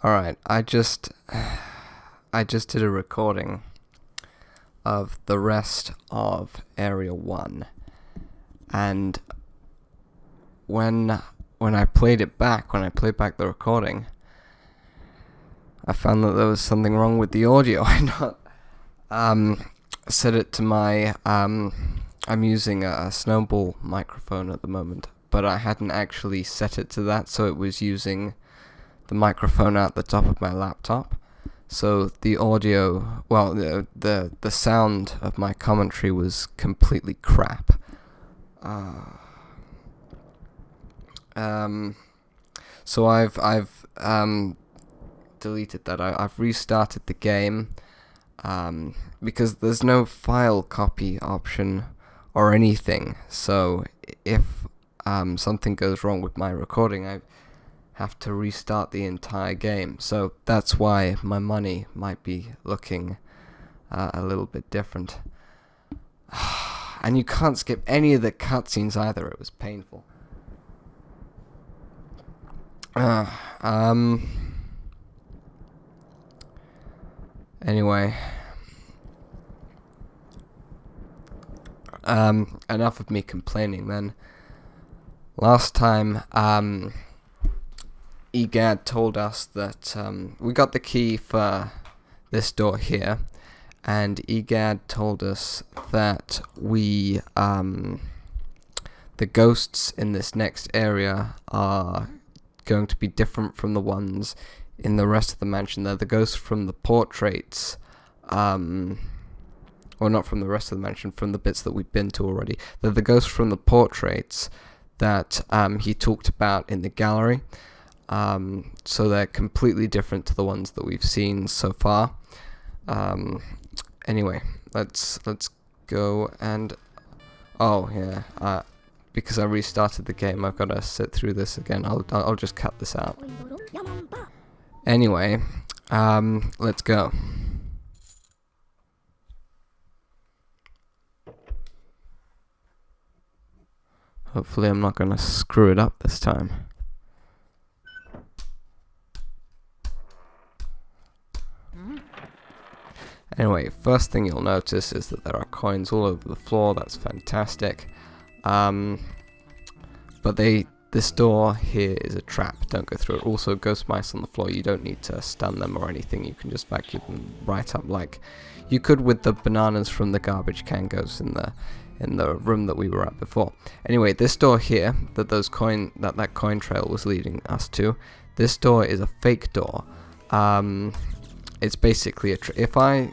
Alright, I just did a recording of the rest of Area 1, and when I played back the recording, I found that there was something wrong with the audio. I not set it to my I'm using a snowball microphone at the moment, but I hadn't actually set it to that, so it was using the microphone at the top of my laptop. So the audio, well, the sound of my commentary was completely crap. So I've deleted that. I've restarted the game because there's no file copy option or anything. So if something goes wrong with my recording, I have to restart the entire game. So that's why my money might be looking a little bit different. And you can't skip any of the cutscenes either. It was painful. Anyway, enough of me complaining then. Last time, Egad told us that we got the key for this door here, and Egad told us that the ghosts in this next area are going to be different from the ones in the rest of the mansion. They're the ghosts from the portraits, or not from the rest of the mansion, from the bits that we've been to already. They're the ghosts from the portraits that he talked about in the gallery. So they're completely different to the ones that we've seen so far. Anyway, let's go and because I restarted the game, I've got to sit through this again. I'll just cut this out. Anyway, let's go. Hopefully I'm not going to screw it up this time. Anyway, first thing you'll notice is that there are coins all over the floor. That's fantastic. But this door here is a trap. Don't go through it. Also, ghost mice on the floor. You don't need to stun them or anything. You can just vacuum them right up like you could with the bananas from the garbage can ghosts in the room that we were at before. Anyway, this door here that that coin trail was leading us to, this door is a fake door. It's basically if I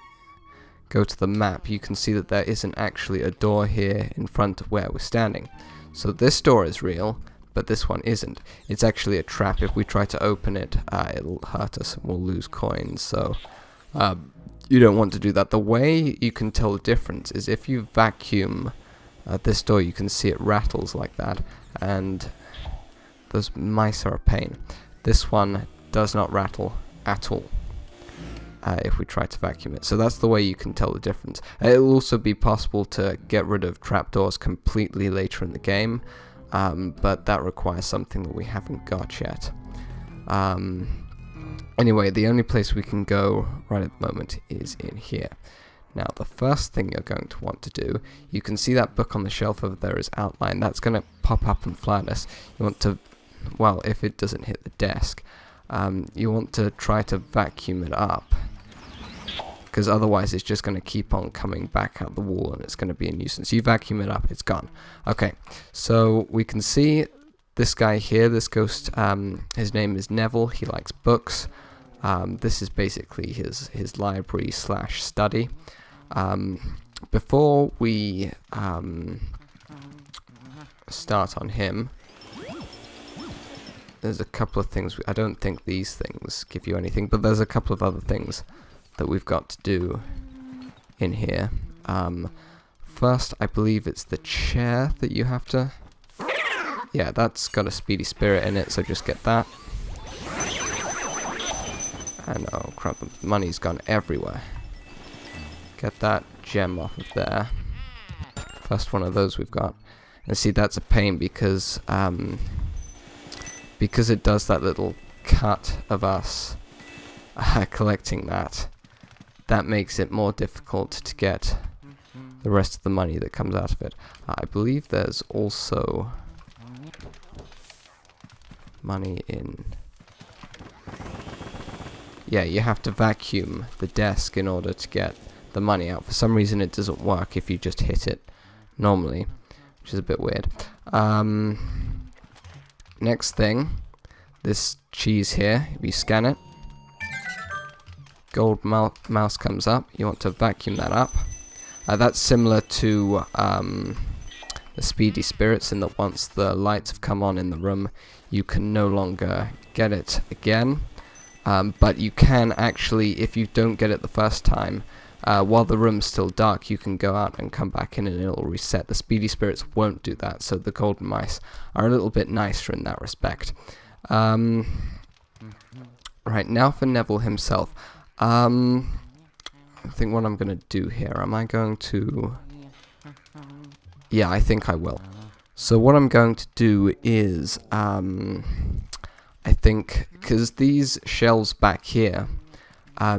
go to the map, you can see that there isn't actually a door here in front of where we're standing. So this door is real, but this one isn't. It's actually a trap. If we try to open it, it'll hurt us and we'll lose coins. So you don't want to do that. The way you can tell the difference is if you vacuum this door, you can see it rattles like that, and those mice are a pain. This one does not rattle at all. If we try to vacuum it. So that's the way you can tell the difference. It'll also be possible to get rid of trapdoors completely later in the game, but that requires something that we haven't got yet. Anyway, the only place we can go right at the moment is in here. Now, the first thing you're going to want to do, you can see that book on the shelf over there is outlined. That's going to pop up and fly at us. You want to, well, if it doesn't hit the desk, you want to try to vacuum it up, because otherwise it's just going to keep on coming back out the wall and it's going to be a nuisance. You vacuum it up, it's gone. Okay, so we can see this guy here, this ghost, his name is Neville. He likes books. This is basically his library / study. Before we start on him, there's a couple of things. I don't think these things give you anything, but there's a couple of other things that we've got to do in here. First, I believe it's the chair that you have to... Yeah, that's got a speedy spirit in it, so just get that. And oh crap, the money's gone everywhere. Get that gem off of there. First one of those we've got. And see, that's a pain because it does that little cut of us collecting that. That makes it more difficult to get the rest of the money that comes out of it. I believe there's also money in... Yeah, you have to vacuum the desk in order to get the money out. For some reason it doesn't work if you just hit it normally, which is a bit weird. Next thing, this cheese here, if you scan it, gold mouse comes up. You want to vacuum that up. That's similar to the speedy spirits, in that once the lights have come on in the room, you can no longer get it again. But you can actually, if you don't get it the first time, while the room's still dark, you can go out and come back in and it'll reset. The speedy spirits won't do that, so the golden mice are a little bit nicer in that respect. Right, now for Neville himself. I think what I'm going to do here, am I going to... Yeah, I think I will. So what I'm going to do is, I think, because these shelves back here,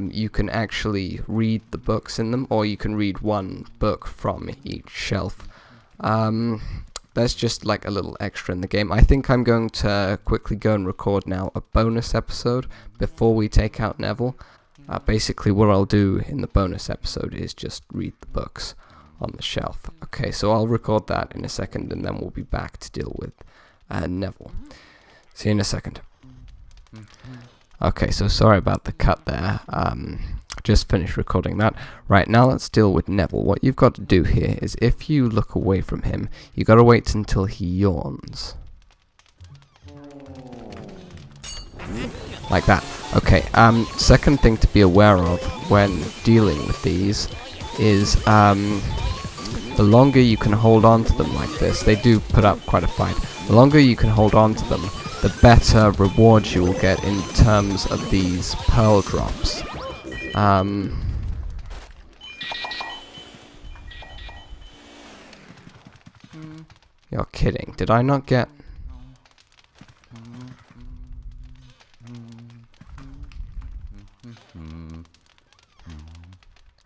you can actually read the books in them, or you can read one book from each shelf. That's just like a little extra in the game. I think I'm going to quickly go and record now a bonus episode before we take out Neville. Basically what I'll do in the bonus episode is just read the books on the shelf. Okay, so I'll record that in a second and then we'll be back to deal with Neville. See you in a second. Okay, so sorry about the cut there. Just finished recording that. Right, now let's deal with Neville. What you've got to do here is, if you look away from him, you've got to wait until he yawns. Like that. Okay, second thing to be aware of when dealing with these is the longer you can hold on to them like this, they do put up quite a fight. The longer you can hold on to them, the better rewards you will get in terms of these pearl drops. You're kidding. Did I not get...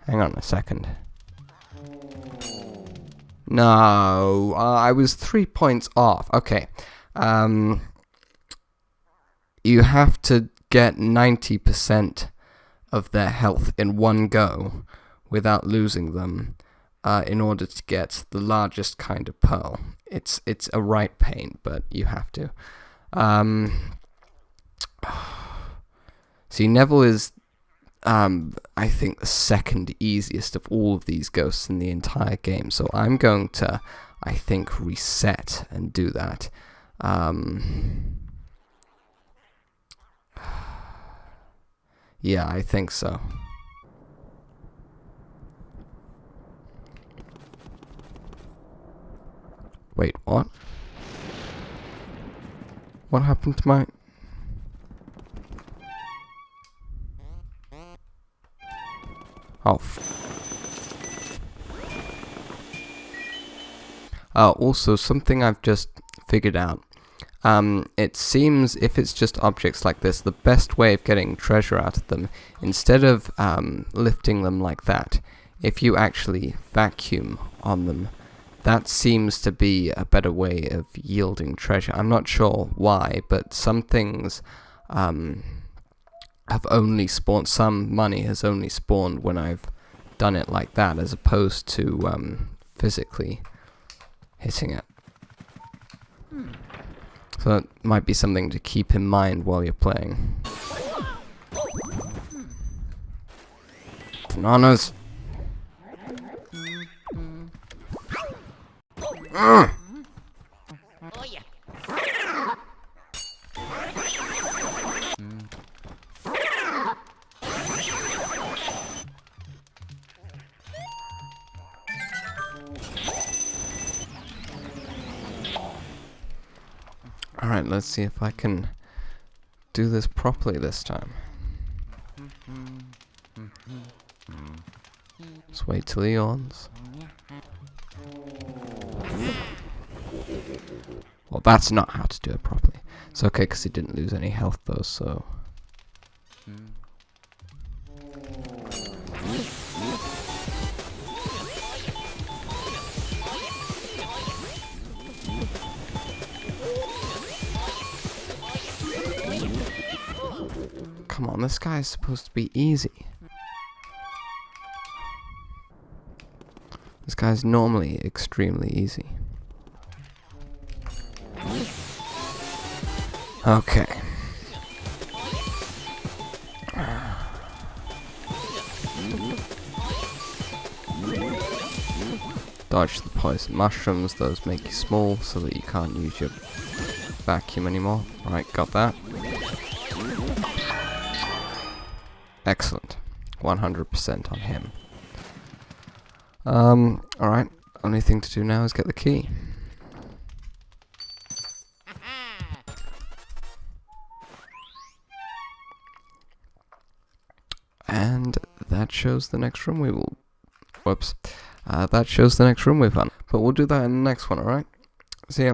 Hang on a second. No, I was 3 points off. Okay. You have to get 90% of their health in one go without losing them in order to get the largest kind of pearl. It's a right pain, but you have to. See, Neville is, I think, the second easiest of all of these ghosts in the entire game. So I'm going to, I think, reset and do that. Yeah, I think so. Wait, what? What happened to my... Oh, also, something I've just figured out. It seems if it's just objects like this, the best way of getting treasure out of them, instead of lifting them like that, if you actually vacuum on them, that seems to be a better way of yielding treasure. I'm not sure why, but some things have only spawned, some money has only spawned when I've done it like that, as opposed to physically hitting it. So that might be something to keep in mind while you're playing. Bananas! Alright, let's see if I can do this properly this time. Just wait till he yawns. Well, that's not how to do it properly. It's okay because he didn't lose any health though, so... come on, this guy is supposed to be easy. This guy's normally extremely easy. Okay. Dodge the poison mushrooms, those make you small so that you can't use your vacuum anymore. Right, got that. Excellent. 100% on him. Alright, only thing to do now is get the key. And that shows the next room we will... Whoops. That shows the next room we've done. But we'll do that in the next one, alright?